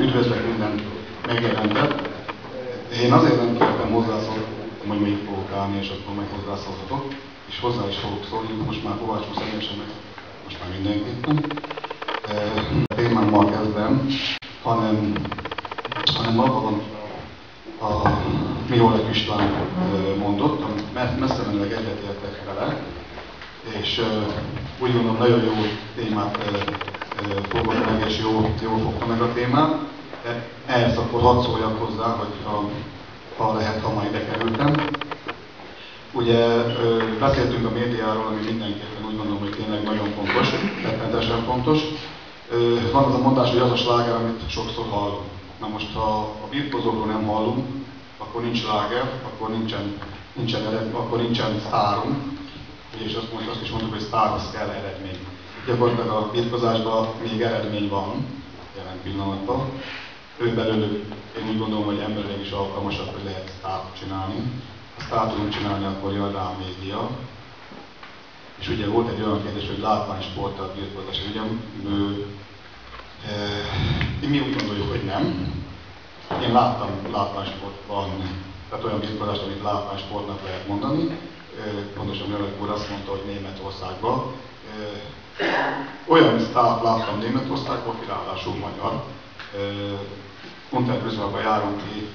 Üdvözlök minden megjelentet. Én azért nem kértem hozzászólni, hogy még fogok állni, és akkor meg hozzászólhatok, és hozzá is fogok szólni, most már Kovács személyesen, meg most már mindenképpen. A témámmal kezdem, hanem abban a Miholek István mondott, mert messze menőleg egyetértek vele, és úgy gondolom nagyon jó témát fogott meg, és jól fogta meg a témát. Ehhez akkor hadd szóljak hozzá, hogy ha lehet, ha már ide kerültem. Ugye beszéltünk a médiáról, ami mindenképpen úgy gondolom, hogy tényleg nagyon fontos, rettenetesen fontos. Van az a mondás, hogy az a sláger, amit sokszor hallunk. Na most, ha a birkozókról nem hallunk, akkor nincs sláger, akkor nincsen sztárunk. És azt is mondjuk, hogy sztárhoz kell eredmény. Gyakorlatilag a birkozásban még eredmény van jelen pillanatban. Ő belőlük, én úgy gondolom, hogy emberileg is alkalmasabb, hogy lehet sztárt csinálni. Ha sztárt tudunk csinálni, akkor jön rá a média. És ugye volt egy olyan kérdés, hogy látványsporttal birkozás. Ugye mi úgy gondoljuk, hogy nem. Én láttam látványsportban, tehát olyan birkozást, amit látványsportnak lehet mondani. Pontosan Mölek úr azt mondta, hogy Németországban. Olyan sztárt láttam Németországban, aki ráadásul magyar. Unterbrüsselben járunk ki,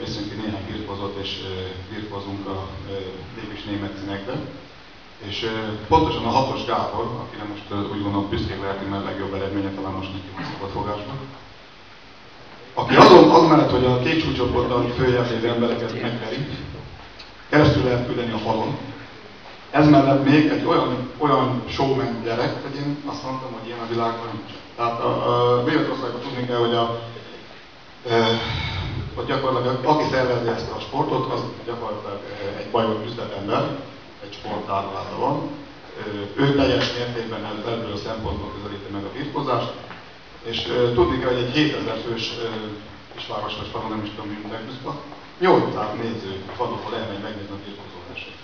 viszünk ki néhány birkozót, és birkozunk a mégis német színekbe. És pontosan a 6-os Gábor, akire most úgy gondolom büszkék lehetünk, mert legjobb eredménye talán most neki van szabadfogásban. Aki az mellett, hogy a két csúcscsoportban följelző embereket megveri, keresztül lehet küldeni a falon. Ez mellett még egy olyan showman gyerek, hogy én azt mondtam, hogy ilyen a világban nincs. Tehát Németországban tudni kell, hogy gyakorlatilag aki szervezi ezt a sportot, az gyakorlatilag egy bajos üzletember, egy sportárulata van. Ő teljes mértékben ebből a szempontból közelíti meg a birkozást, és tudni kell, hogy egy 7000 fős kisvárosos falon, nem is tudom, mint Unterbrüsselben, 800 néző falukból elmegy megnézni a birkozóversenyt.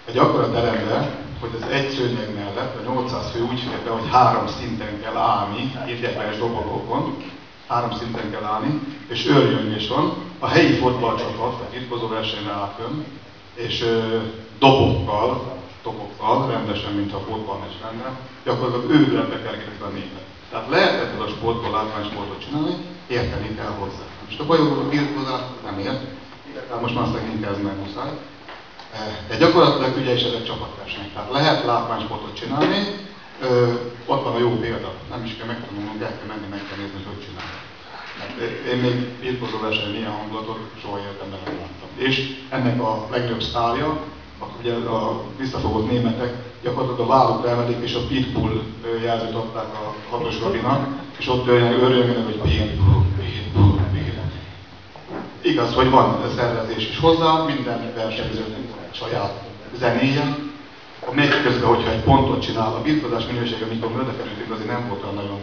Egy akkora teremben, hogy az egy szőnyeg mellett a 800 fő úgy fér be, hogy 3 szinten kell állni, érdekeljes dobogókon, 3 szinten kell állni, és őrjöngés van. A helyi fotballcsapat, a birkozóversenyre áll fönn, és dobokkal, rendesen, mintha fotballmeccs lenne, gyakorlatilag őrületbe kergetik a népet. Tehát lehet ebből a sportból látványsportot csinálni, érteni kell hozzá. Most a bajokról a birkozást nem ért, tehát most már szegény ez meg muszáj. De gyakorlatilag ugye is ezek csapatversenyek. Tehát lehet látványsportot csinálni, ott van a jó példa. Nem is kell megtanulnunk, el kell menni, meg kell nézni, hogy csinálni. Én még birkozó versenyen ilyen hangulatot soha életemben nem láttam. És ennek a legnagyobb sztárja, ugye a visszafogott németek gyakorlatilag a vállukra emelik, és a Pitbull jelzőt adták a 6-os Gabinak, és ott örüljenek, hogy Pitbull. Igaz, hogy van szervezés is hozzá, minden versenyzőnek saját zenéje. A megy közben, hogyha egy pontot csinál, a birkozás minősége, mikor möldekerültünk, azért nem volt olyan nagyon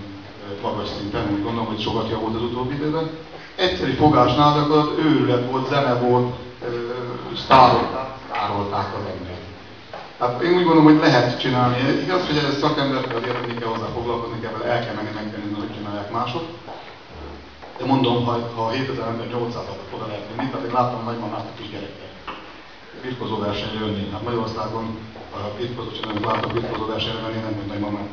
magas szinten, úgy gondolom, hogy sokat javult az utóbbi időben. Egyszerű fogásnál gyakorlatilag őrület volt, zene volt, sztárolták az embert. Tehát én úgy gondolom, hogy lehet csinálni. Igaz, hogy ez szakemberkel azért tenni kell hozzá, foglalkozni kell vele, el kell menni megtenni, hogy csinálják mások. De mondom, ha 7000 ember 800-at oda lehet vinni, tehát én láttam nagymamát a kis gyerekkel birkozó versenyre jönni. Hát Magyarországon a birkozó csinálni, látok birkozó versenyre menni, nem mint nagymamát.